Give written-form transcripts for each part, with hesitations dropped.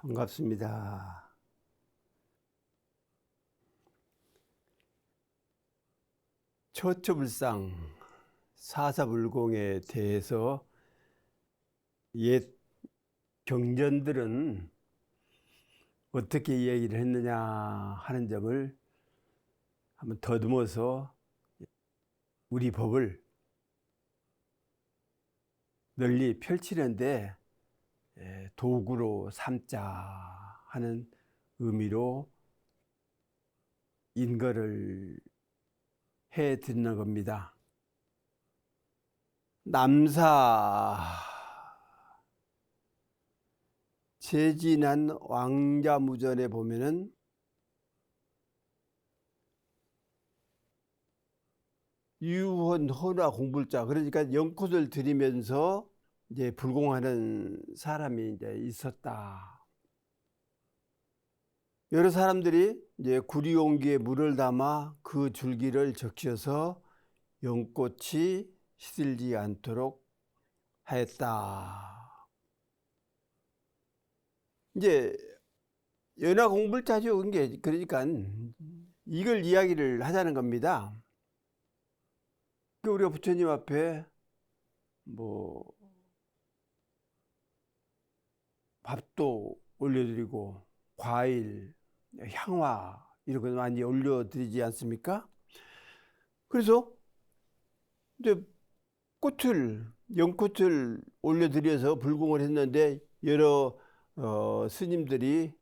반갑습니다. 처처불상 사사불공에 대해서 옛 경전들은 어떻게 이야기를 했느냐 하는 점을 한번 더듬어서 우리 법을 널리 펼치는데 도구로 삼자 하는 의미로 인거를 해 드리는 겁니다. 남사 재진한 왕자무전에 보면은 유헌 헌화 공불자, 그러니까 연꽃을 드리면서 이제 불공하는 사람이 이제 있었다. 여러 사람들이 이제 구리옹기에 물을 담아 그 줄기를 적셔서 연꽃이 시들지 않도록 하였다. 이제 연화 공불자죠. 그러니까 이걸 이야기를 하자는 겁니다. 우리가 부처님 앞에 뭐 밥도 올려드리고 과일, 향화 이런 거 많이 올려드리지 않습니까? 그래서 이제 연꽃을 올려드려서 불공을 했는데 여러 스님들이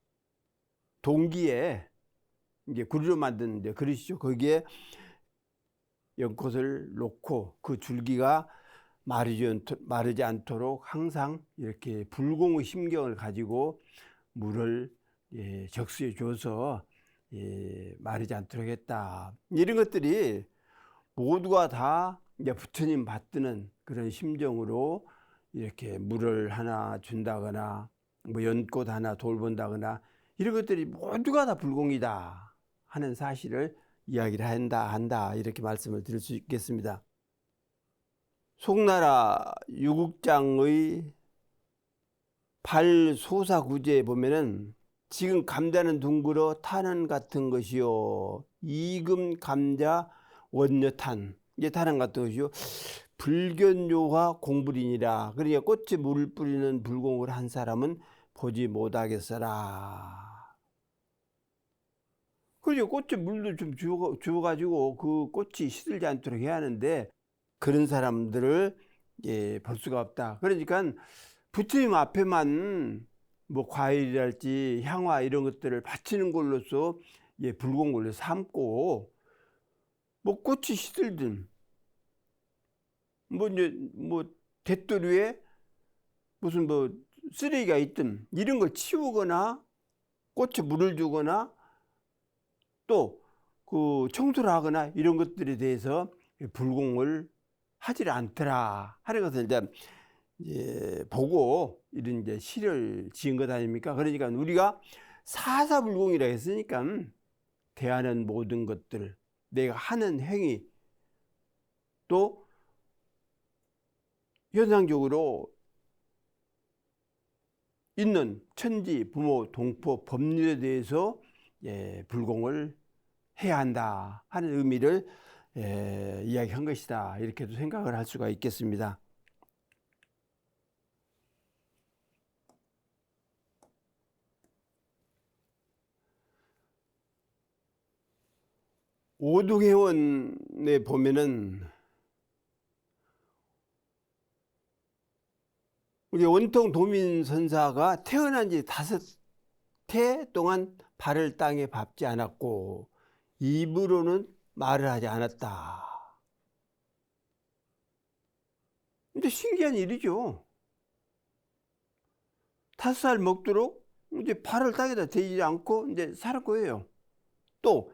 동기에 이제 구리로 만든 이제 그릇이죠. 거기에 연꽃을 놓고 그 줄기가 마르지 않도록 항상 이렇게 불공의 심경을 가지고 물을 적수해 줘서 마르지 않도록 했다. 이런 것들이 모두가 다 이제 부처님 받드는 그런 심정으로 이렇게 물을 하나 준다거나 뭐 연꽃 하나 돌본다거나 이런 것들이 모두가 다 불공이다 하는 사실을 이야기를 한다 이렇게 말씀을 드릴 수 있겠습니다. 송나라 유국장의 발소사구제에 보면은 지금 감자는 둥글어 탄은 같은 것이요 이금 감자 원녀탄, 이게 탄은 같은 것이요 불견요화 공불이니라. 그러니까 꽃에 물을 뿌리는 불공을 한 사람은 보지 못하겠어라. 그러니까 꽃에 물도 좀 주어가지고 그 꽃이 시들지 않도록 해야 하는데 그런 사람들을 볼 수가 없다. 그러니까 부처님 앞에만 뭐 과일이랄지 향화 이런 것들을 바치는 걸로서 불공걸로 삼고 뭐 꽃이 시들든 뭐 대도리에 무슨 뭐 쓰레기가 있든 이런 걸 치우거나 꽃에 물을 주거나 또 그 청소를 하거나 이런 것들에 대해서 불공을 하지 않더라 하는 것을 이제 보고 이런 이제 시를 지은 것 아닙니까? 그러니까 우리가 사사불공이라 했으니까 대하는 모든 것들, 내가 하는 행위, 또 현상적으로 있는 천지, 부모, 동포, 법률에 대해서 불공을 해야 한다 하는 의미를 이야기한 것이다. 이렇게도 생각을 할 수가 있겠습니다. 오둥회원에 보면은 우리 원통 도민선사가 태어난 지 5태 동안 발을 땅에 밟지 않았고 입으로는 말을 하지 않았다. 근데 신기한 일이죠. 5살 먹도록 이제 발을 땅에다 대지 않고 이제 살았 거예요. 또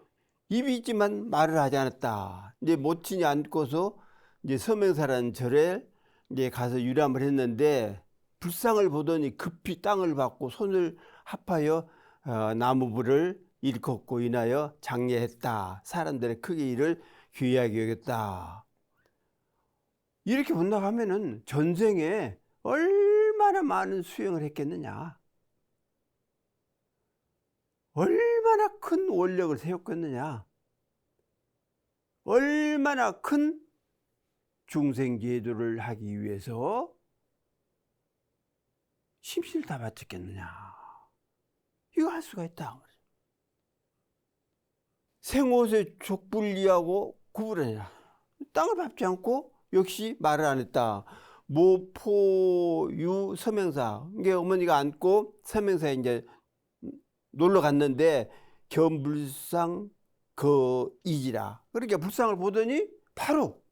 입이 있지만 말을 하지 않았다. 이제 모친이 앉고서 이제 서명사라는 절에 이제 가서 유람을 했는데 불상을 보더니 급히 땅을 밟고 손을 합하여 나무불을 일컫고 인하여 장례했다. 사람들의 크게 이를 귀하게 여겼다. 이렇게 본다고 하면은 전생에 얼마나 많은 수행을 했겠느냐. 얼마나 큰 원력을 세웠겠느냐, 얼마나 큰 중생제도를 하기 위해서 심신을 다 바쳤겠느냐. 이거 할 수가 있다. 생옷의 족불리하고 구분하냐. 땅을 밟지 않고 역시 말을 안 했다. 모포유 서명사. 이게 어머니가 안고 서명사에 이제 놀러 갔는데 겸불상 거이지라. 그러니까 불상을 보더니 바로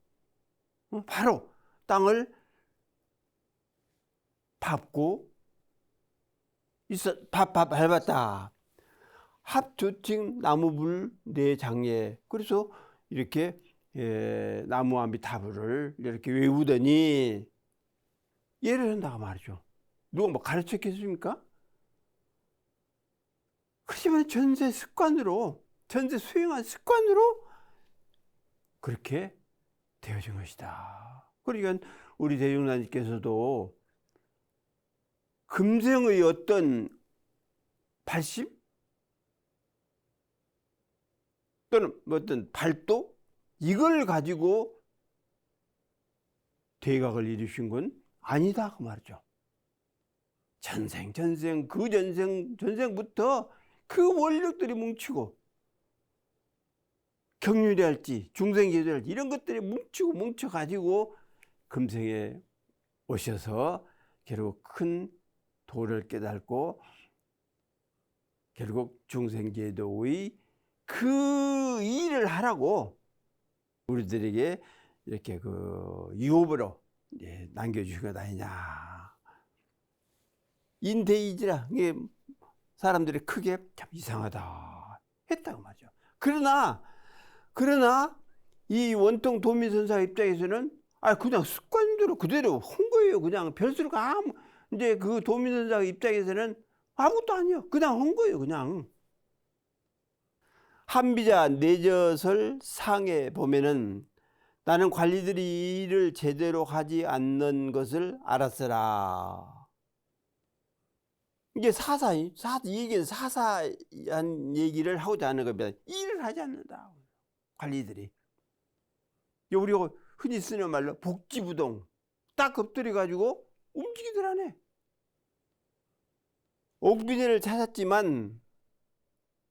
땅을 밟고 밟았다. 합조칭 나무불 내 장예. 그래서 이렇게 나무아미타불을 이렇게 외우더니 예를 한다고 말이죠. 누가 뭐 가르쳤겠습니까? 그렇지만 전세 습관으로, 전세 수행한 습관으로 그렇게 되어진 것이다. 그러니까 우리 대중단님께서도 금생의 어떤 발심 또는 어떤 발도, 이걸 가지고 대각을 이루신 건 아니다 그 말이죠. 전생 그 전생부터 그 원력들이 뭉치고 경륜이랄지 중생제도랄지 이런 것들이 뭉쳐가지고 금생에 오셔서 결국 큰 도를 깨닫고 결국 중생제도의 그 일을 하라고 우리들에게 이렇게 그 유업으로 남겨주신 것 아니냐. 인대이지라. 이게 사람들이 크게 참 이상하다 했다고 말이죠. 그러나 이 원통 도미선사 입장에서는 그냥 습관대로 그대로 한 거예요. 그냥 별수록 이제 그 도미선사 입장에서는 아무것도 아니에요. 그냥 한 거예요. 그냥. 한비자 내저설 상에 보면은 나는 관리들이 일을 제대로 하지 않는 것을 알았으라. 이게 이 얘기는 사사한 얘기를 하고자 하는 겁니다. 일을 하지 않는다. 관리들이. 우리가 흔히 쓰는 말로 복지부동. 딱 엎드려 가지고 움직이들 하네. 옥빈이를 찾았지만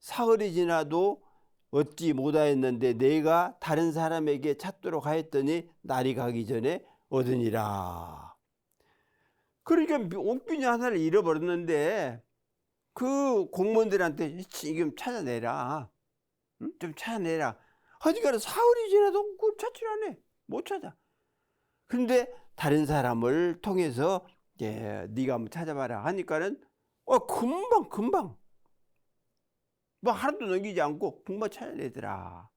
사흘이 지나도 얻지 못하였는데 내가 다른 사람에게 찾도록 하였더니 날이 가기 전에 얻으니라. 그러니까 옥빈이 하나를 잃어버렸는데 그 공무원들한테 지금 찾아내라. 좀 찾아내라. 하지만 사흘이 지나도 그걸 찾질 않아. 못 찾아. 그런데 다른 사람을 통해서 네가 한번 찾아봐라 하니까는 금방 뭐 하루도 넘기지 않고 금방 찾아내더라.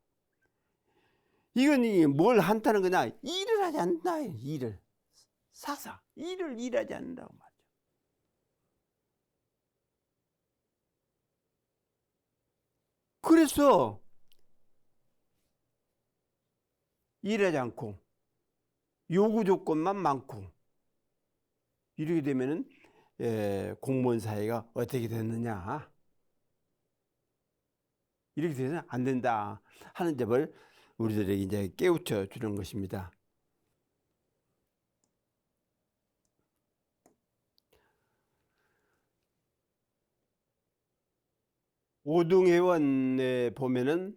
이건 뭘 한다는 거냐? 일을 하지 않는다. 일을. 일을 일하지 않는다고 말이죠. 그래서 일하지 않고 요구 조건만 많고 이렇게 되면은 공무원 사회가 어떻게 됐느냐? 이렇게 돼서는 안 된다 하는 점을 우리들에게 이제 깨우쳐 주는 것입니다. 오등회원에 보면은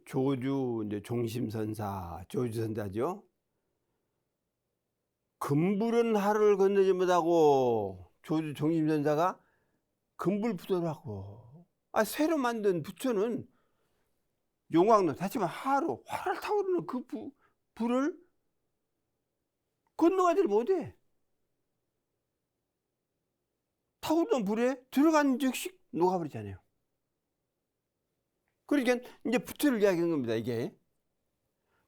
조주 이제 종심선사, 조주선사죠. 금불은 하루를 건너지 못하고 조주 종심선사가 금불부도라고. 새로 만든 부처는 용왕로 다시마 화를 타오르는 그 불을 건너가지를 못해. 타오르는 불에 들어간 즉시 녹아버리잖아요. 그러니까 이제 부처를 이야기한 겁니다. 이게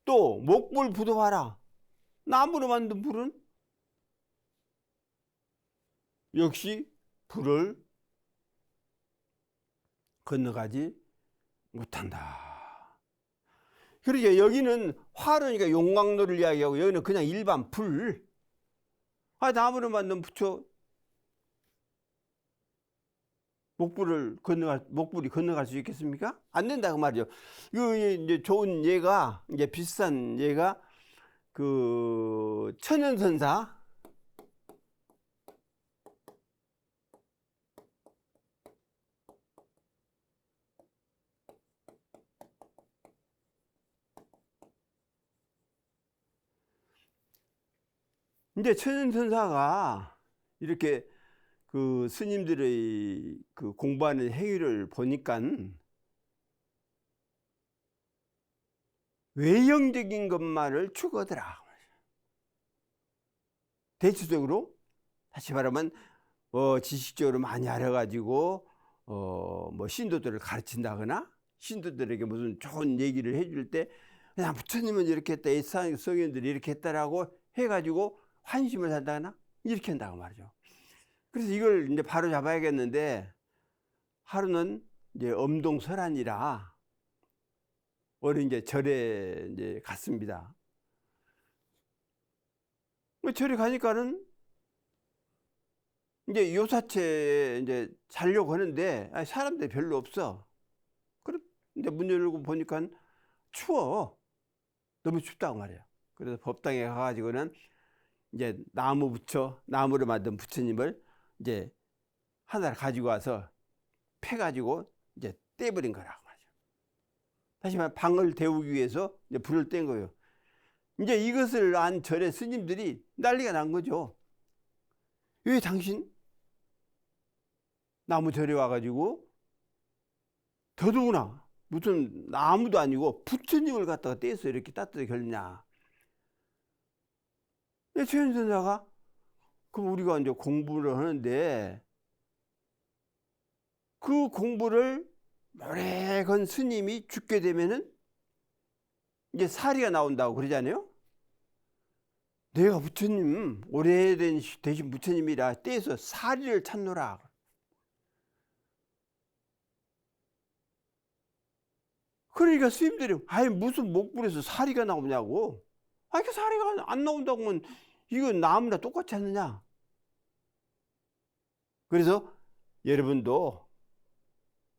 또 목불 부도하라. 나무로 만든 불은 역시 불을 건너가지 못한다. 그러니까 여기는 화르니까 용광로를 이야기하고 여기는 그냥 일반 불. 나무로 만든 부처 목불이 건너갈 수 있겠습니까? 안 된다 그 말이죠. 이거 이제 좋은 예가, 이제 비슷한 예가 그 천연선사. 이제 천연선사가 이렇게 그 스님들의 그 공부하는 행위를 보니까 외형적인 것만을 추구하더라. 대체적으로 다시 말하면 지식적으로 많이 알아가지고 뭐 신도들을 가르친다거나 신도들에게 무슨 좋은 얘기를 해줄 때 그냥 부처님은 이렇게 했다, 성현들이 이렇게 했다라고 해가지고 환심을 산다거나 이렇게 한다고 말이죠. 그래서 이걸 이제 바로 잡아야겠는데, 하루는 이제 엄동설한이라 어느 이제 절에 이제 갔습니다. 절에 가니까는 이제 요사채에 이제 자려고 하는데 사람들이 별로 없어. 그럼 이제 문 열고 보니까 추워. 너무 춥다고 말이야. 그래서 법당에 가가지고는 이제 나무로 만든 부처님을 이제 하나를 가지고 와서 패가지고 이제 떼버린 거라고 말이죠. 다시 말해 방을 데우기 위해서 이제 불을 뗀 거예요. 이제 이것을 안 절의 스님들이 난리가 난 거죠. 왜 당신 나무 절에 와가지고 더더구나 무슨 나무도 아니고 부처님을 갖다가 떼서 이렇게 따뜻하게 걸냐. 최현선사가 그럼 우리가 이제 공부를 하는데 그 공부를 오래건 스님이 죽게 되면은 이제 사리가 나온다고 그러잖아요. 내가 부처님 되신 부처님이라 떼서 사리를 찾노라. 그러니까 스님들이 아니 무슨 목불에서 사리가 나오냐고. 아니 그 사리가 안 나온다고 하면 이건 나무나 똑같지 않느냐. 그래서 여러분도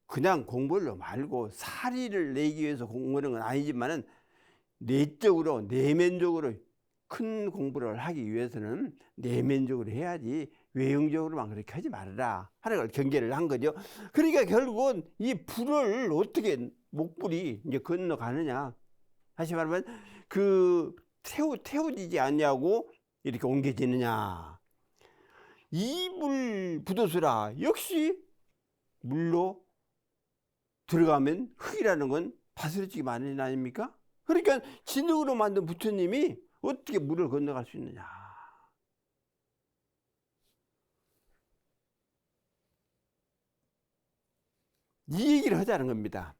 그냥 공부를 말고 사리를 내기 위해서 공부하는 건 아니지만은 내적으로 내면적으로 큰 공부를 하기 위해서는 내면적으로 해야지 외형적으로만 그렇게 하지 말아라 하는 걸 경계를 한 거죠. 그러니까 결국은 이 불을 어떻게 목불이 이제 건너가느냐. 다시 말하면 그 태워지지 않냐고 이렇게 옮겨지느냐. 이불 부도수라 역시 물로 들어가면 흙이라는 건 바스러지기 마련 아닙니까? 그러니까 진흙으로 만든 부처님이 어떻게 물을 건너갈 수 있느냐. 이 얘기를 하자는 겁니다.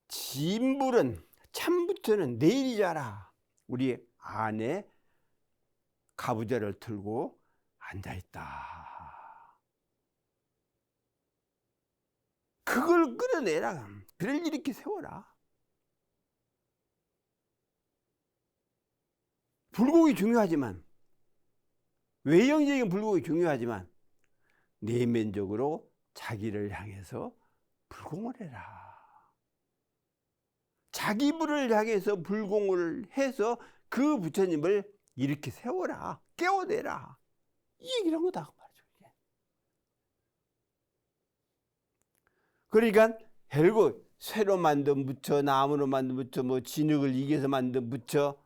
진불은 참부처는 내일이 자라. 우리 안에 가부좌를 틀고 앉아있다. 그걸 끌어내라. 그를 이렇게 세워라. 불공이 중요하지만, 외형적인 불공이 중요하지만 내면적으로 자기를 향해서 불공을 해라. 자기 불을 향해서 불공을 해서 그 부처님을 이렇게 세워라. 깨워내라. 이 얘기를 한 거다. 그러니까 결국 쇠로 만든 부처, 나무로 만든 부처, 뭐 진흙을 이겨서 만든 부처,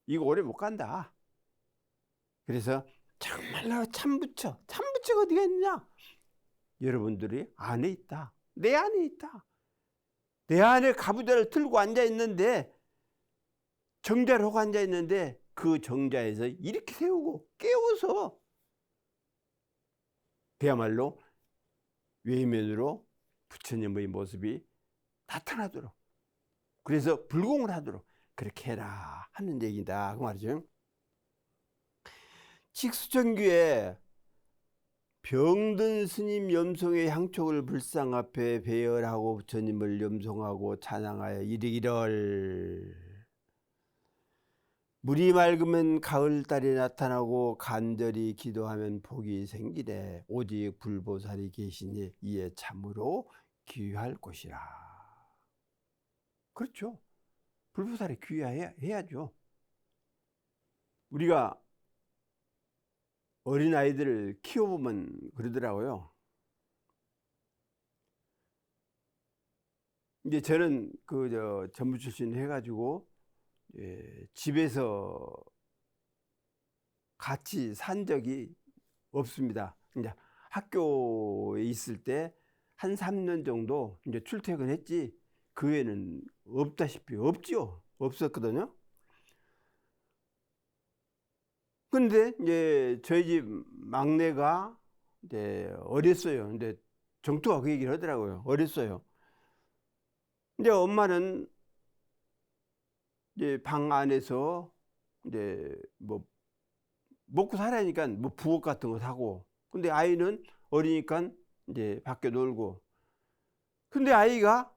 이거 오래 못 간다. 그래서 정말로 참부처가 어디가 있느냐? 여러분들이 안에 있다. 내 안에 있다. 내 안에 가부좌를 들고 앉아 있는데, 정자를 하고 앉아 있는데 그 정자에서 이렇게 세우고 깨워서 그야말로 외면으로 부처님의 모습이 나타나도록, 그래서 불공을 하도록 그렇게 해라 하는 얘기다 그 말이죠. 직수천규에 병든 스님 염송의 향촉을 불상 앞에 배열하고 부처님을 염송하고 찬양하여 이르기를 물이 맑으면 가을달이 나타나고 간절히 기도하면 복이 생기되 오직 불보살이 계시니 이에 참으로 귀할 것이라. 그렇죠. 불보살이 귀해야죠. 우리가 어린아이들을 키워보면 그러더라고요. 이제 저는 전부 출신 해가지고 집에서 같이 산 적이 없습니다. 이제 학교에 있을 때 한 3년 정도 이제 출퇴근했지 그 외에는 없다시피 없죠. 없었거든요. 근데 이제 저희 집 막내가 이제 어렸어요. 근데 정투가 그 얘기를 하더라고요. 어렸어요. 이제 엄마는 이제 방 안에서 이제 뭐 먹고 살아야니까 뭐 부엌 같은 거 사고, 근데 아이는 어리니까 이제 밖에 놀고. 근데 아이가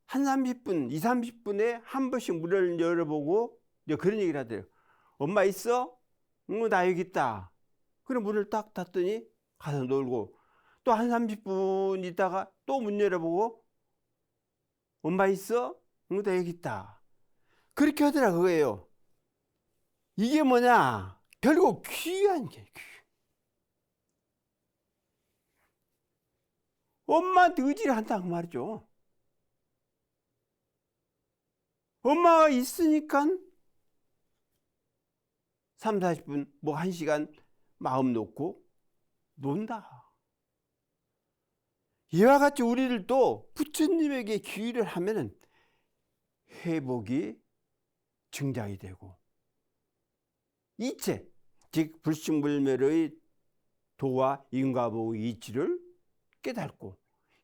한 30분, 2, 30분에 한 번씩 문을 열어보고 이제 그런 얘기를 하더래요. 엄마 있어? 응, 나 여기 있다. 그럼 문을 딱 닫더니 가서 놀고, 또 한 30분 있다가 또 문 열어보고 엄마 있어? 응, 나 여기 있다. 그렇게 하더라 그거예요. 이게 뭐냐? 결국 귀한 게 엄마한테 의지를 한다고 말이죠. 엄마가 있으니까 3, 40분, 뭐 1시간 마음 놓고 논다. 이와 같이 우리들도 부처님에게 귀의를 하면은 회복이 증장이 되고 이체, 즉 불식불멸의 도와 인과보의 이치를 깨닫고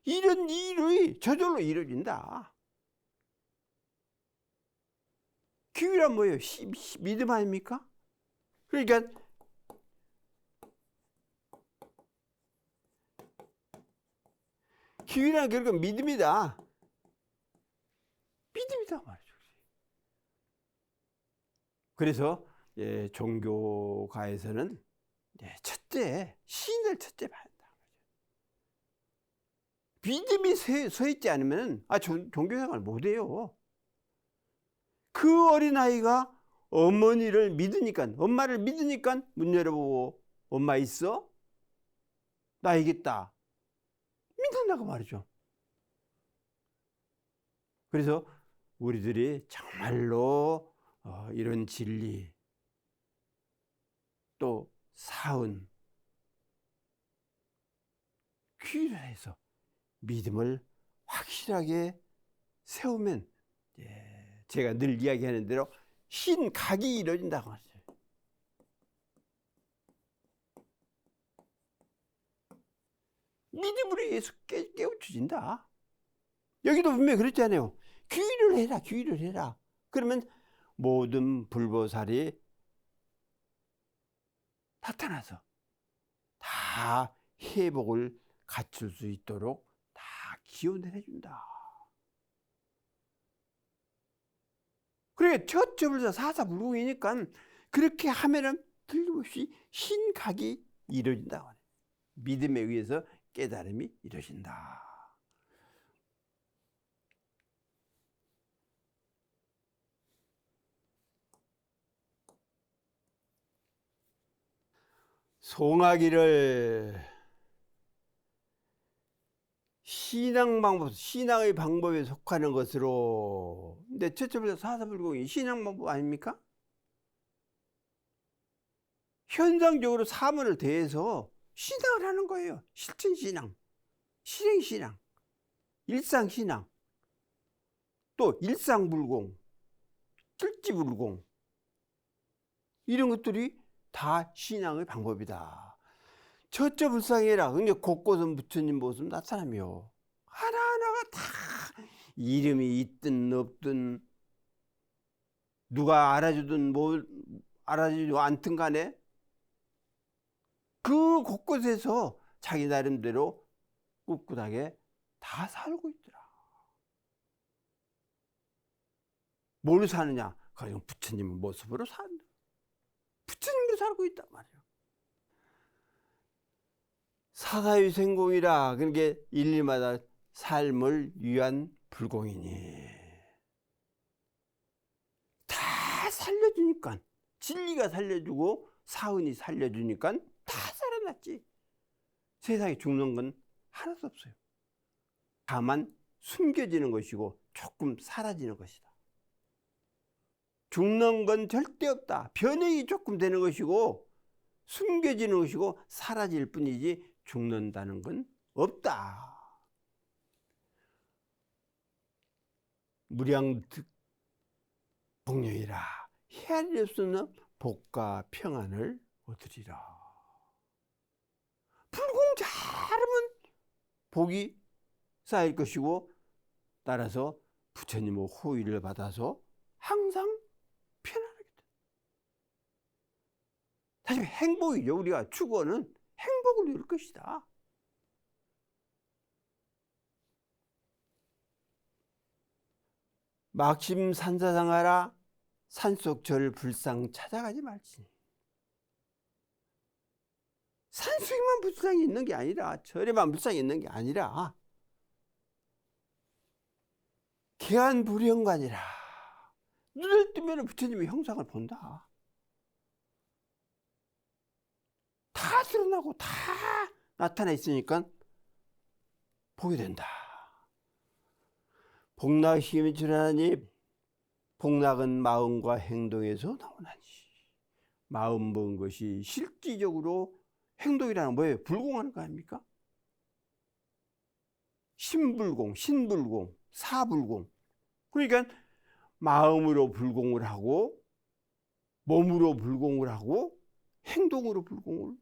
이런 일이 저절로 이루어진다. 귀의란 뭐예요? 믿음 아닙니까? 그러니까 귀의란 결국 믿음이다. 믿음이다 말이죠. 그래서 종교가에서는 첫째 신을 첫째 봐야 한다. 믿음이 서 있지 않으면 종교생활 못해요. 그 어린아이가 어머니를 믿으니까, 엄마를 믿으니까 문 열어보고 엄마 있어? 나 이겼다. 믿는다고 말이죠. 그래서 우리들이 정말로 이런 진리 또 사은 귀의를 해서 믿음을 확실하게 세우면 제가 늘 이야기하는 대로 신각이 이루어진다고 하죠. 믿음으로 의해서 깨우쳐진다. 여기도 분명히 그랬잖아요. 귀의를 해라, 귀의를 해라. 그러면 모든 불보살이 나타나서 다 회복을 갖출 수 있도록 다 기원을 해준다. 그러니까 처처불사 사사불공이니까 그렇게 하면은 틀림없이 신각이 이루어진다고 하네. 믿음에 의해서 깨달음이 이루어진다. 송하기를 신앙의 방법에 속하는 것으로. 근데 처처불사 사사불공이 신앙 방법 아닙니까? 현상적으로 사문을 대해서 신앙을 하는 거예요. 실천신앙, 실행신앙, 일상신앙, 또 일상불공, tul지불공, 이런 것들이 다 신앙의 방법이다. 처처불상이라 그러니까 곳곳은 부처님 모습 나타나며 하나하나가 다 이름이 있든 없든 누가 알아주든 뭐 알아주지 않든 간에 그 곳곳에서 자기 나름대로 꿋꿋하게 다 살고 있더라. 뭘 사느냐? 가령 부처님 모습으로 부처님으로 살고 있단 말이에요. 사사유생공이라, 그러니까 일일마다 삶을 위한 불공이니 다 살려주니까, 진리가 살려주고 사은이 살려주니까 다 살아났지. 세상에 죽는 건 하나도 없어요. 다만 숨겨지는 것이고 조금 사라지는 것이다. 죽는 건 절대 없다. 변형이 조금 되는 것이고 숨겨지는 것이고 사라질 뿐이지 죽는다는 건 없다. 무량복령이라 헤아릴 수 없는 복과 평안을 얻으리라. 불공 잘하면 복이 쌓일 것이고, 따라서 부처님의 호의를 받아서 항상 편안하게 돼. 사실 행복이죠. 우리가 죽어는 행복을 누릴 것이다. 막심 산사상하라, 산속절 불상 찾아가지 말지. 산속에만 불상이 있는 게 아니라, 절에만 불상이 있는 게 아니라 계안불영관이라, 눈을 뜨면 부처님의 형상을 본다. 다 드러나고 다 나타나 있으니까 보게 된다. 복락 힘이 출하니, 복락은 마음과 행동에서 나오나니, 마음 본 것이 실질적으로 행동이라는 뭐예요? 불공하는 거 아닙니까? 신불공, 신불공, 사불공. 그러니까 마음으로 불공을 하고, 몸으로 불공을 하고, 행동으로 불공을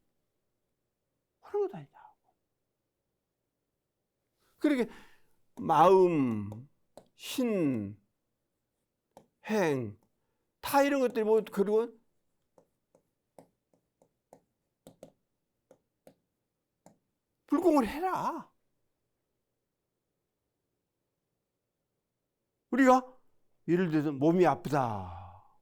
하는 것 아니냐. 그러니까 마음, 신, 행, 다 이런 것들이 뭐, 그리고 불공을 해라. 우리가 예를 들어서 몸이 아프다,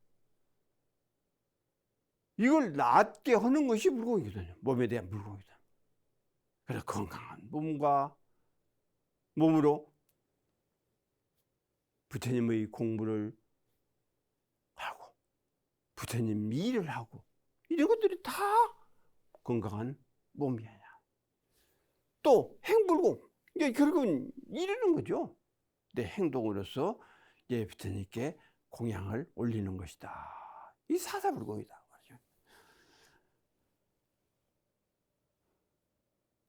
이걸 낫게 하는 것이 불공이거든요. 몸에 대한 불공이다. 그래서 건강한 몸으로 부처님의 공부를 하고 부처님 일을 하고, 이런 것들이 다 건강한 몸이 아니야. 또 행불공, 이게 결국은 이러는 거죠. 내 행동으로서 이제 부처님께 공양을 올리는 것이다. 이 사사불공이다.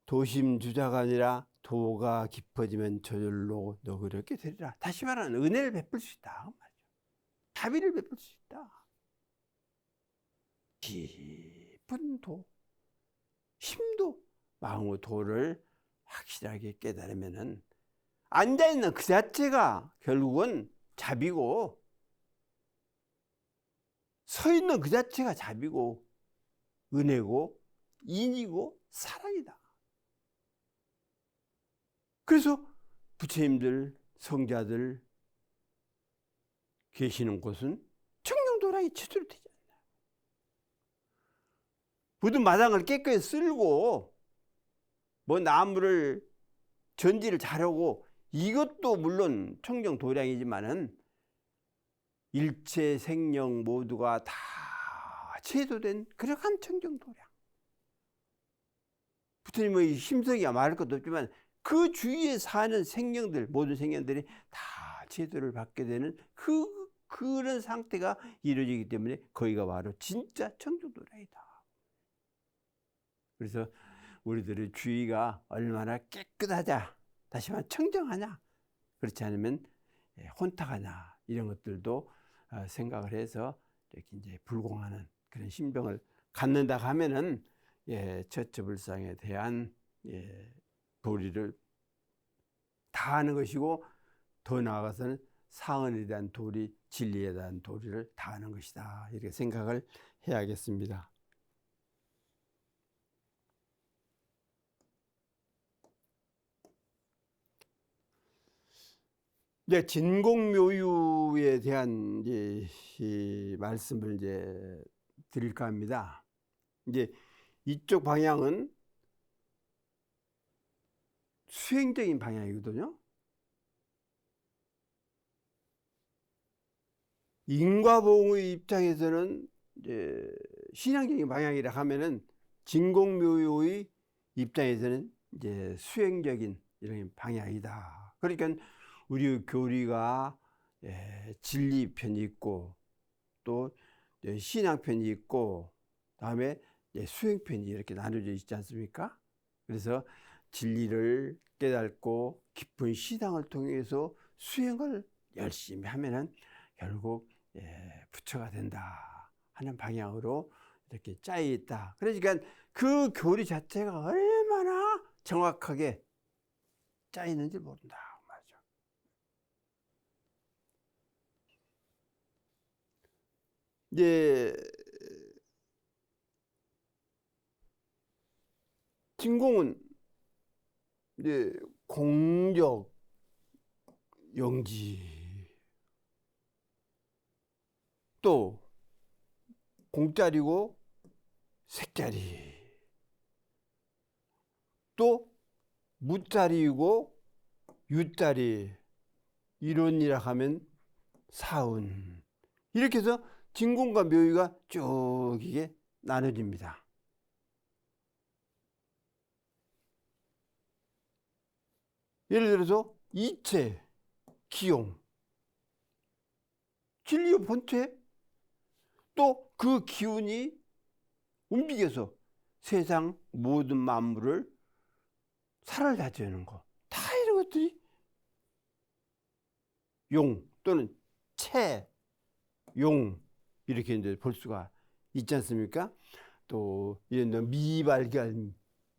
도심주자가 아니라 도가 깊어지면 저절로 너그럽게 되리라. 다시 말하면 은혜를 베풀 수 있다. 자비를 베풀 수 있다. 깊은 도, 심도, 마음의 도를 확실하게 깨달으면은 앉아있는 그 자체가 결국은 자비고, 서 있는 그 자체가 자비고, 은혜고, 인이고, 사랑이다. 그래서 부처님들, 성자들 계시는 곳은 청정도량이 제대로 되지 않나. 모든 마당을 깨끗이 쓸고, 뭐 나무를 전지를 잘하고, 이것도 물론 청정도량이지만은 일체 생명 모두가 다 제도된 그러한 청정도량. 부처님의 힘성이야 말할 것도 없지만 그 주위에 사는 생명들, 모든 생명들이 다 제도를 받게 되는 그런 상태가 이루어지기 때문에 거기가 바로 진짜 청정도량이다. 그래서 우리들의 주위가 얼마나 깨끗하자, 다시 말해 청정하냐, 그렇지 않으면 혼탁하냐, 이런 것들도 생각을 해서 이렇게 이제 불공하는 그런 신병을 갖는다 하면은 처처불상에 대한 도리를 다 하는 것이고, 더 나아가서는 사언에 대한 도리, 진리에 대한 도리를 다 하는 것이다. 이렇게 생각을 해야겠습니다. 이제 진공묘유에 대한 이제 이 말씀을 이제 드릴까 합니다. 이제 이쪽 방향은 수행적인 방향이거든요. 인과보응의 입장에서는 이제 신앙적인 방향이라 하면은 진공묘유의 입장에서는 이제 수행적인 이런 방향이다. 그러니까 우리 교리가 진리 편이 있고 또 신앙 편이 있고 다음에 수행 편이 이렇게 나눠져 있지 않습니까? 그래서 진리를 깨닫고 깊은 신앙을 통해서 수행을 열심히 하면은 결국 부처가 된다 하는 방향으로 이렇게 짜여 있다. 그러니까 그 교리 자체가 얼마나 정확하게 짜여 있는지 모른다 말이죠. 이제 진공은 이제 공적 영지 또 공짜리고 색짜리 또 무짜리이고 유짜리 이론이라 하면 사은 이렇게 해서 진공과 묘의가 쭉 이게 나눠집니다. 예를 들어서 이체, 기용, 진리의 본체 또 그 기운이 움직여서 세상 모든 만물을 살아나게 하는 거. 다 이런 것들이 용 또는 체, 용 이렇게 이제 볼 수가 있지 않습니까? 또 이런 미발견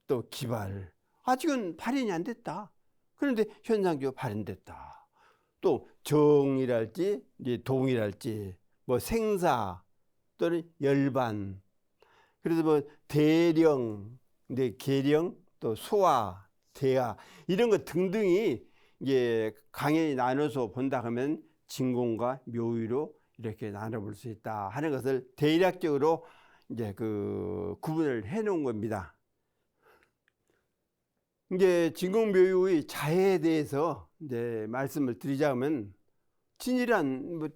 또 기발 아직은 발현이 안 됐다. 그런데 현상적으로 발현됐다. 또 정이랄지 이제 동이랄지 뭐 생사 또는 열반 그래서 뭐 대령 근데 계령 또 소화 대하 이런 것 등등이 이제 강연히 나눠서 본다 하면 진공과 묘의로 이렇게 나눠볼 수 있다 하는 것을 대략적으로 이제 그 구분을 해 놓은 겁니다. 이제 진공묘유의 자해에 대해서 이제 말씀을 드리자면 진이란 뭐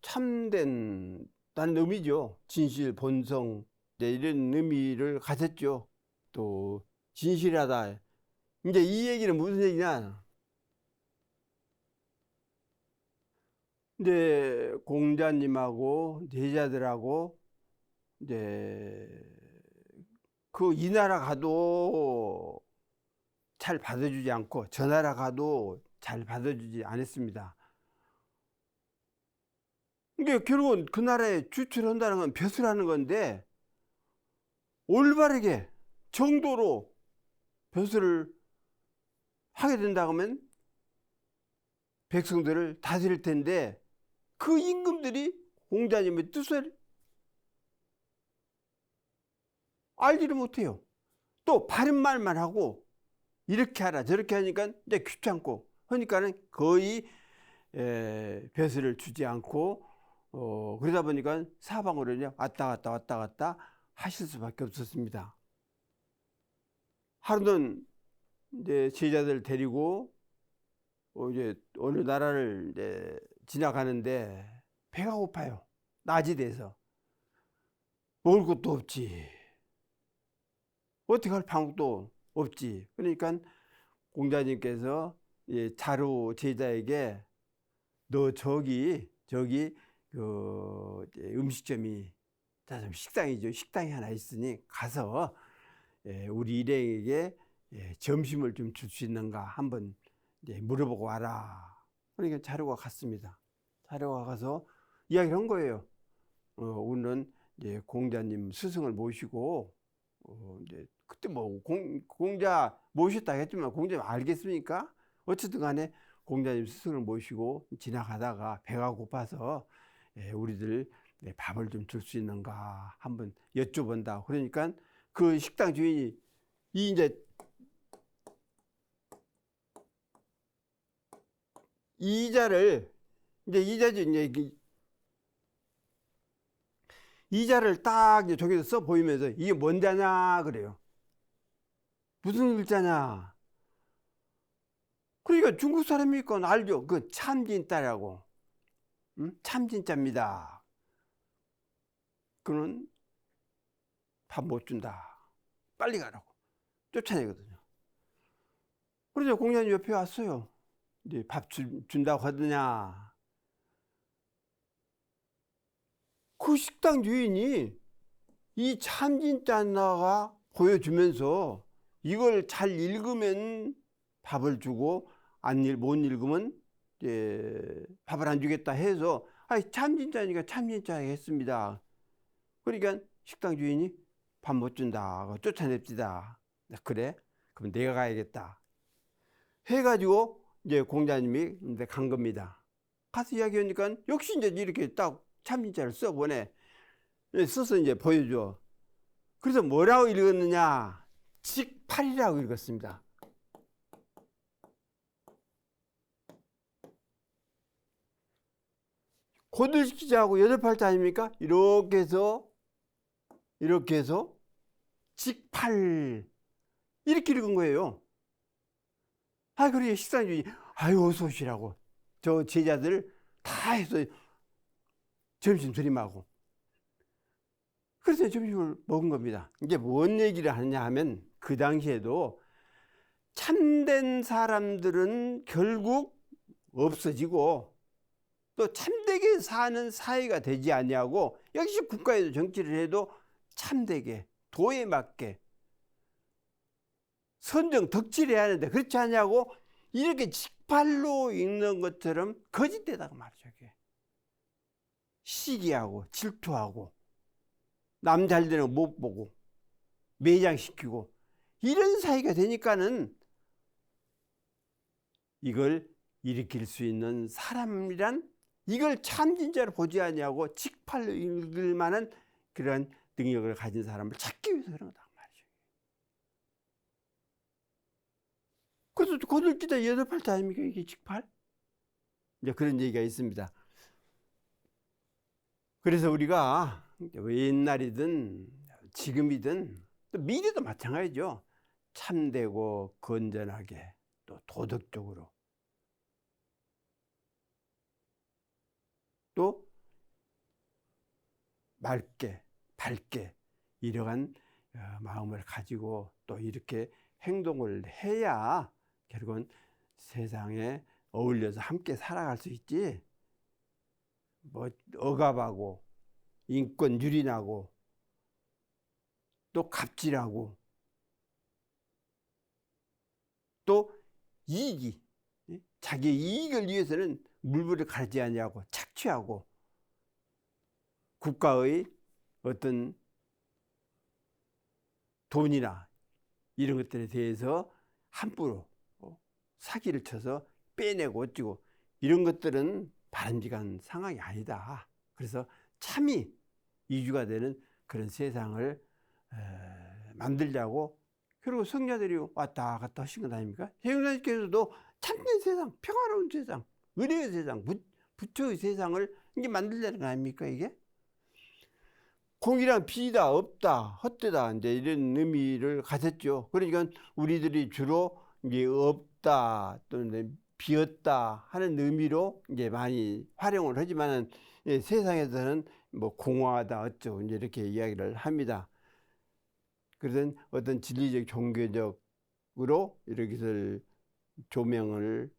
참된 다는 의미죠. 진실, 본성 이런 의미를 가졌죠. 또 진실하다. 이제 이 얘기는 무슨 얘기냐? 이제 공자님하고 제자들하고 이제 그 이 나라 가도 잘 받아주지 않고 저 나라 가도 잘 받아주지 않았습니다. 이게 결국은 그 나라에 주출한다는 건 벼슬하는 건데 올바르게 정도로 벼슬을 하게 된다 하면 백성들을 다스릴 텐데 그 임금들이 공자님의 뜻을 알지를 못해요. 또 바른 말만 하고 이렇게 하라 저렇게 하니까 이제 귀찮고 그러니까는 거의 벼슬을 주지 않고 그러다 보니까 사방으로 왔다 갔다 하실 수밖에 없었습니다. 하루는 이제 제자들 데리고 이제 어느 나라를 이제 지나가는데 배가 고파요. 낮이 돼서 먹을 것도 없지. 어떻게 할 방법도 없지. 그러니까 공자님께서 자루 제자에게 너 저기 그 음식점이 식당이죠. 식당이 하나 있으니 가서 우리 일행에게 점심을 좀 줄 수 있는가 한번 물어보고 와라. 그러니까 자루가 갔습니다. 자루가 가서 이야기를 한 거예요. 우리는 이제 공자님 스승을 모시고 이제 그때 뭐 공자 모셨다 했지만 공자님 알겠습니까? 어쨌든 간에 공자님 스승을 모시고 지나가다가 배가 고파서 우리들 밥을 좀 줄 수 있는가 한번 여쭤본다. 그러니까 그 식당 주인이 이제 이자를 이제 이자를 딱 이제 저기서 써 보이면서 이게 뭔 자냐 그래요. 무슨 글자냐. 그러니까 중국 사람이니까 알죠. 그 참진자라고. 참진자입니다. 그는 밥 못 준다. 빨리 가라고 쫓아내거든요. 그래서 공자님 옆에 왔어요. 이제 밥 준다고 하더냐. 그 식당 주인이 이 참진자가 보여주면서 이걸 잘 읽으면 밥을 주고 못 읽으면 밥을 안 주겠다 해서 참진자니까 참진자 했습니다. 그러니까 식당 주인이 밥 못 준다 쫓아냅시다. 그래? 그럼 내가 가야겠다 해가지고 이제 공자님이 간 겁니다. 가서 이야기하니까 역시 이제 이렇게 딱 참진자를 써보내. 써서 이제 보여줘. 그래서 뭐라고 읽었느냐? 직팔이라고 읽었습니다. 고들시키자하고 여덟 팔자 아닙니까? 이렇게 해서 직팔 이렇게 읽은 거예요. 그래 식당 주인이 어서 오시라고 저 제자들 다 해서 점심 드림하고 그래서 점심을 먹은 겁니다. 이제 뭔 얘기를 하느냐 하면 그 당시에도 참된 사람들은 결국 없어지고 또 참되게 사는 사회가 되지 아니하고 역시 국가에도 정치를 해도 참되게 도에 맞게 선정 덕질해야 하는데 그렇지 않냐고 이렇게 직팔로 읽는 것처럼 거짓되다고 말이죠. 시기하고 질투하고 남 잘 되는 거 못 보고 매장시키고 이런 사이가 되니까는 이걸 일으킬 수 있는 사람이란 이걸 참진짜로 보지 아니하고 직팔로 읽을 만한 그런 능력을 가진 사람을 찾기 위해서 그런 거다 말이죠. 그래서 고들기자 여덟 팔자 아닙니까 이게 직팔? 이제 그런 얘기가 있습니다. 그래서 우리가 옛날이든 지금이든 또 미래도 마찬가지죠. 참되고 건전하게 또 도덕적으로 또 맑게 밝게 이러한 마음을 가지고 또 이렇게 행동을 해야 결국은 세상에 어울려서 함께 살아갈 수 있지. 뭐 억압하고 인권 유린하고 또 갑질하고 또 이익이 자기 이익을 위해서는 물불을 가리지 아니하고 착취하고 국가의 어떤 돈이나 이런 것들에 대해서 함부로 사기를 쳐서 빼내고 어찌고 이런 것들은 바람직한 상황이 아니다. 그래서 참이 이주가 되는 그런 세상을 만들자고 그리고 성자들이 왔다 갔다 하신 것 아닙니까? 세종사님께서도 참된 세상, 평화로운 세상, 의례의 세상, 부처의 세상을 이게 만들자는 거 아닙니까 이게? 공이란 비다, 없다, 헛되다 이제 이런 의미를 가졌죠. 그러니까 우리들이 주로 이제 없다 또는 비었다 하는 의미로 이제 많이 활용을 하지만은 세상에서는 뭐 공허하다 어쩌고 이제 이렇게 이야기를 합니다. 그래서 어떤 진리적 종교적으로 이렇게 조명을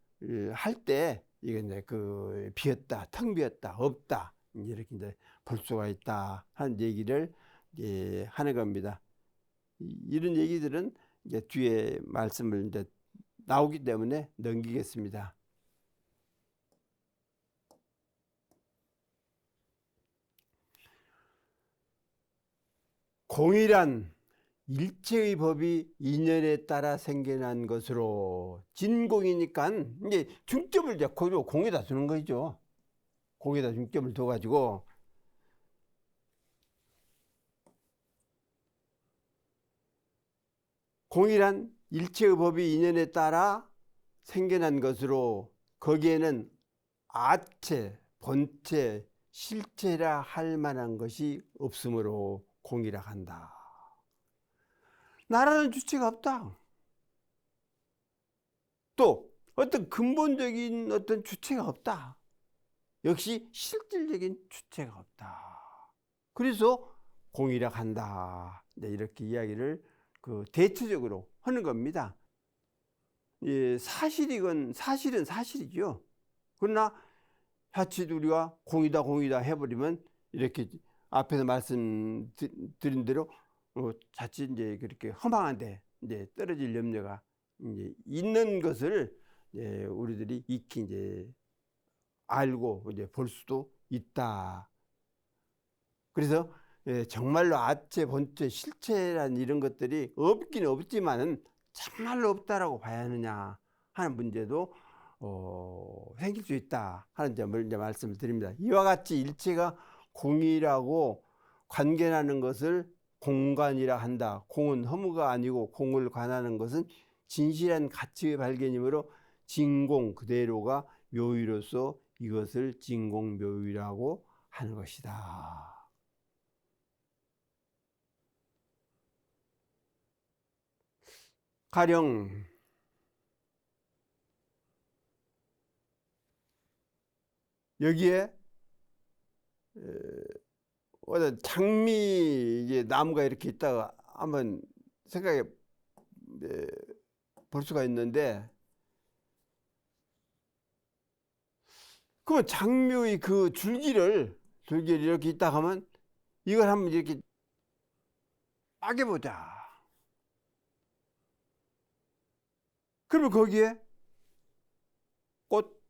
할 때 이게 이제 그 비었다, 텅 비었다, 없다 이렇게 이제 볼 수가 있다 하는 얘기를 이제 하는 겁니다. 이런 얘기들은 이제 뒤에 말씀을 이제 나오기 때문에 넘기겠습니다. 공이란 일체의 법이 인연에 따라 생겨난 것으로 진공이니까 이제 중점을 이제 공에다 두는 거죠. 공에다 중점을 둬가지고 공이란 일체의 법이 인연에 따라 생겨난 것으로 거기에는 아체, 본체, 실체라 할 만한 것이 없으므로 공이라 한다. 나라는 주체가 없다. 또 어떤 근본적인 어떤 주체가 없다. 역시 실질적인 주체가 없다. 그래서 공이라 한다. 이렇게 이야기를 대체적으로 하는 겁니다. 예, 사실은 사실이죠. 그러나 자칫 우리가 공이다 해버리면 이렇게 앞에서 말씀드린 대로 자칫 이제 그렇게 허망한데 이제 떨어질 염려가 이제 있는 것을 이제 우리들이 익히 이제 알고 이제 볼 수도 있다. 그래서 정말로 아체, 본체, 실체란 이런 것들이 없긴 없지만은 정말로 없다라고 봐야 하느냐 하는 문제도 생길 수 있다 하는 점을 이제 말씀을 드립니다. 이와 같이 일체가 공이라고 관계하는 것을 공관이라 한다. 공은 허무가 아니고 공을 관하는 것은 진실한 가치의 발견이므로 진공 그대로가 묘의로서 이것을 진공묘의라고 하는 것이다. 가령 여기에 어떤 장미 이게 나무가 이렇게 있다가 한번 생각해 볼 수가 있는데, 그러면 장미의 그 줄기를 이렇게 있다 하면 이걸 한번 이렇게 빠개보자. 그러면 거기에 꽃,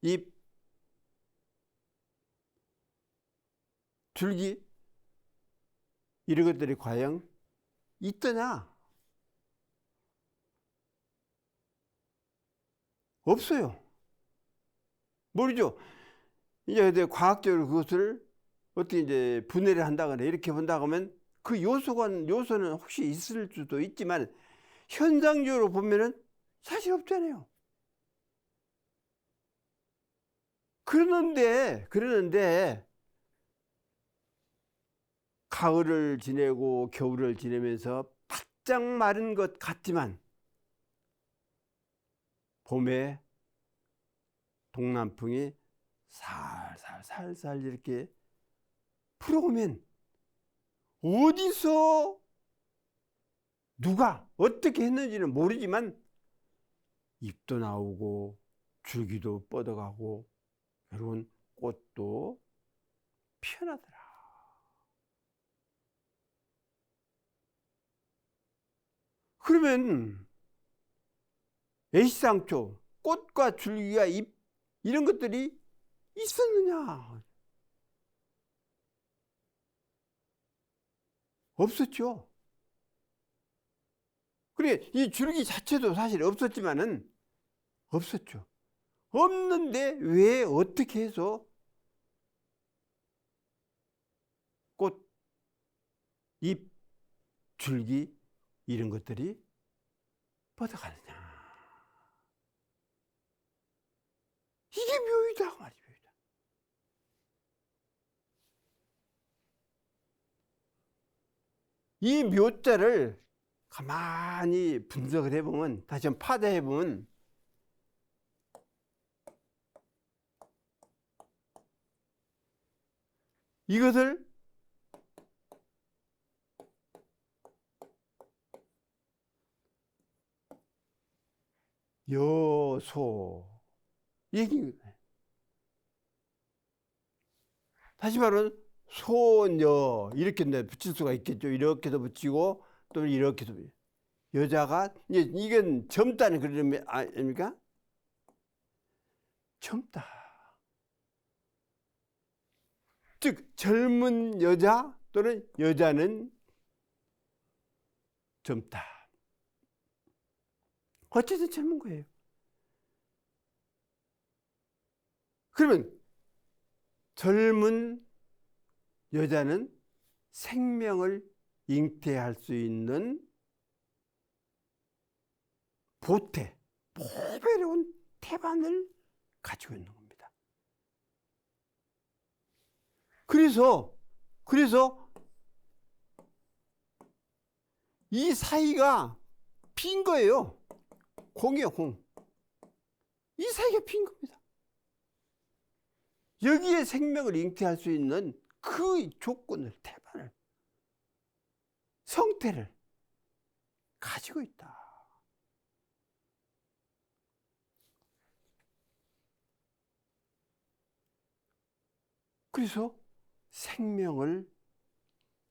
잎, 줄기 이런 것들이 과연 있더냐? 없어요. 모르죠. 이제 과학적으로 그것을 어떻게 이제 분해를 한다거나 이렇게 본다고 하면 그 요소는 혹시 있을 수도 있지만 현상적으로 보면은 사실 없잖아요. 그러는데 가을을 지내고 겨울을 지내면서 바짝 마른 것 같지만 봄에 동남풍이 살살 이렇게 불어오면 어디서 누가 어떻게 했는지는 모르지만 잎도 나오고 줄기도 뻗어가고 결국은 꽃도 피어나더라. 그러면 애시당초 꽃과 줄기와 잎 이런 것들이 있었느냐? 없었죠. 그래, 이 줄기 자체도 사실 없었지만은 없었죠. 없는데 왜 어떻게 해서 꽃, 잎, 줄기 이런 것들이 뻗어가느냐? 이게 묘이다 말이에요. 이 묘자를 가만히 분석을 해보면, 다시 한번 파다해보면 이것을 여소 얘기, 다시 말하면 소녀 이렇게 붙일 수가 있겠죠. 이렇게도 붙이고 또 이렇게도. 여자가 이건 젊다는 그런 의미 아닙니까? 젊다. 즉 젊은 여자 또는 여자는 젊다. 어쨌든 젊은 거예요. 그러면 젊은 여자는 생명을 잉태할 수 있는 보배로운 태반을 가지고 있는 겁니다. 그래서 이 사이가 빈 거예요. 공이요, 공. 이 사이가 빈 겁니다. 여기에 생명을 잉태할 수 있는 그 조건을, 태반을, 성태를 가지고 있다. 그래서 생명을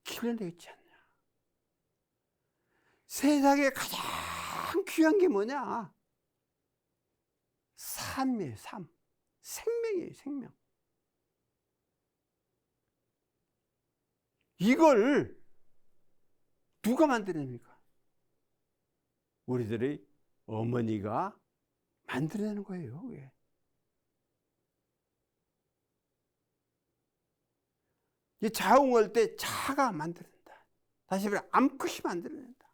길러내지 않냐. 세상에 가장 귀한 게 뭐냐? 삶이에요, 삶. 생명이에요, 생명. 이걸 누가 만들어냅니까? 우리들의 어머니가 만들어내는 거예요, 그게. 이 자웅할 때 자가 만들어낸다. 다시 말해, 암컷이 만들어낸다.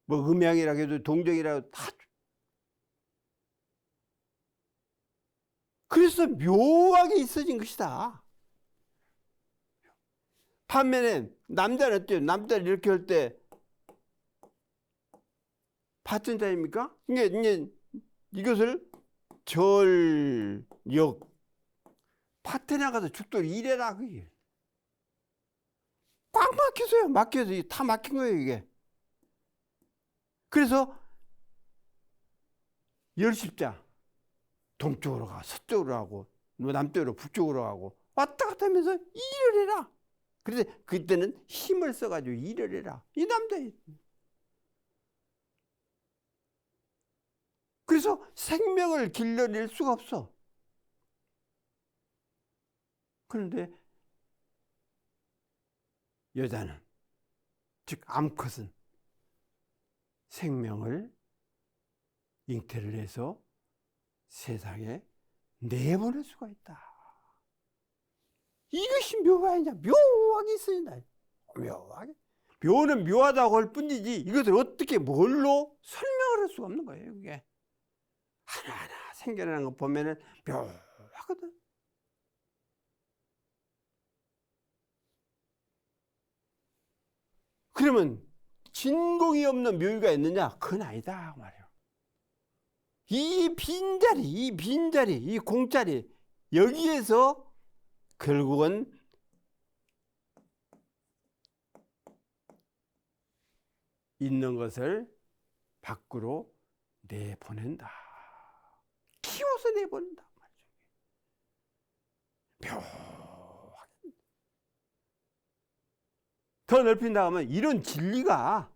뭐 음양이라 해도 동정이라 해도 다. 그래서 묘하게 있어진 것이다. 반면에 남자는 어때요? 남자를 이렇게 할 때 파천자입니까? 이게 이것을 절역 파트 나가서 죽도록 일해라, 그게. 꽉 막혀서요. 막혀서 다 막힌 거예요, 이게. 그래서 열십자 동쪽으로 가, 서쪽으로 가고, 남쪽으로, 북쪽으로 가고 왔다 갔다 하면서 일을 해라. 그래서 그때는 힘을 써가지고 일을 해라. 이 남자애. 그래서 생명을 길러낼 수가 없어. 그런데 여자는, 즉 암컷은 생명을 잉태를 해서 세상에 내보낼 수가 있다. 이것이 묘하냐? 묘하게 쓰인다. 묘하게. 묘는 묘하다고 할 뿐이지 이것을 어떻게 뭘로 설명을 할 수가 없는 거예요. 그게 하나하나 생겨나는 거 보면은 묘하거든. 그러면 진공이 없는 묘가 있느냐? 그건 아니다 말이에요. 이 빈자리, 이 공자리, 여기에서 결국은 있는 것을 밖으로 내보낸다. 키워서 내보낸다 말이죠. 묘하게. 더 넓힌다 하면 이런 진리가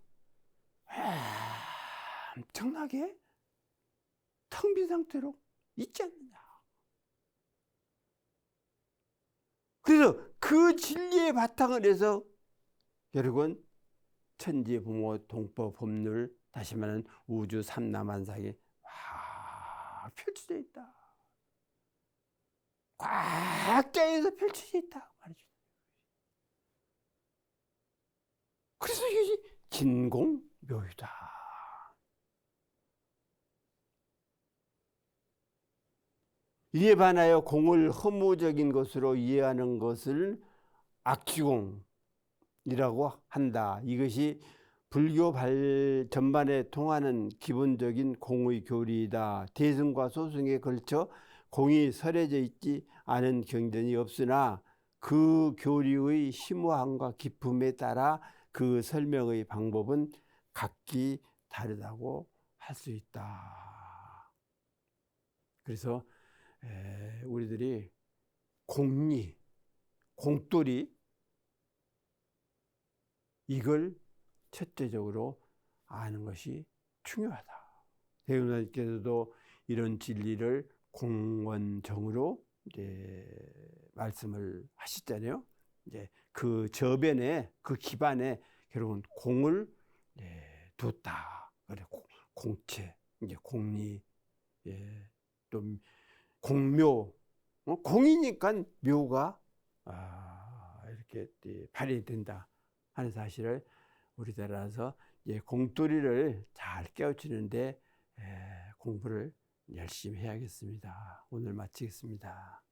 엄청나게 텅 빈 상태로 있지 않느냐. 그래서 그 진리의 바탕을 해서 결국은 천지, 부모, 동법, 법률, 다시 말하는 우주 삼라만상이 펼쳐져 있다. 꽉 깨어서 펼쳐져 있다 말이죠. 그래서 이것이 진공묘유다. 이에 반하여 공을 허무적인 것으로 이해하는 것을 악취공이라고 한다. 이것이 불교 전반에 통하는 기본적인 공의 교리이다. 대승과 소승에 걸쳐 공이 설해져 있지 않은 경전이 없으나 그 교리의 심오함과 깊음에 따라 그 설명의 방법은 각기 다르다고 할 수 있다. 그래서 우리들이 공리, 공돌이 이걸 첫째적으로 아는 것이 중요하다. 대웅사님께서도 이런 진리를 공원정으로 이제 말씀을 하셨잖아요. 이제 그 저변에, 그 기반에 결국은 공을 뒀다. 그래, 공체, 이제 공리, 또 공묘, 공이니까 묘가 이렇게 발휘된다 하는 사실을 우리들아서 공돌이를 잘 깨우치는데 공부를 열심히 해야겠습니다. 오늘 마치겠습니다.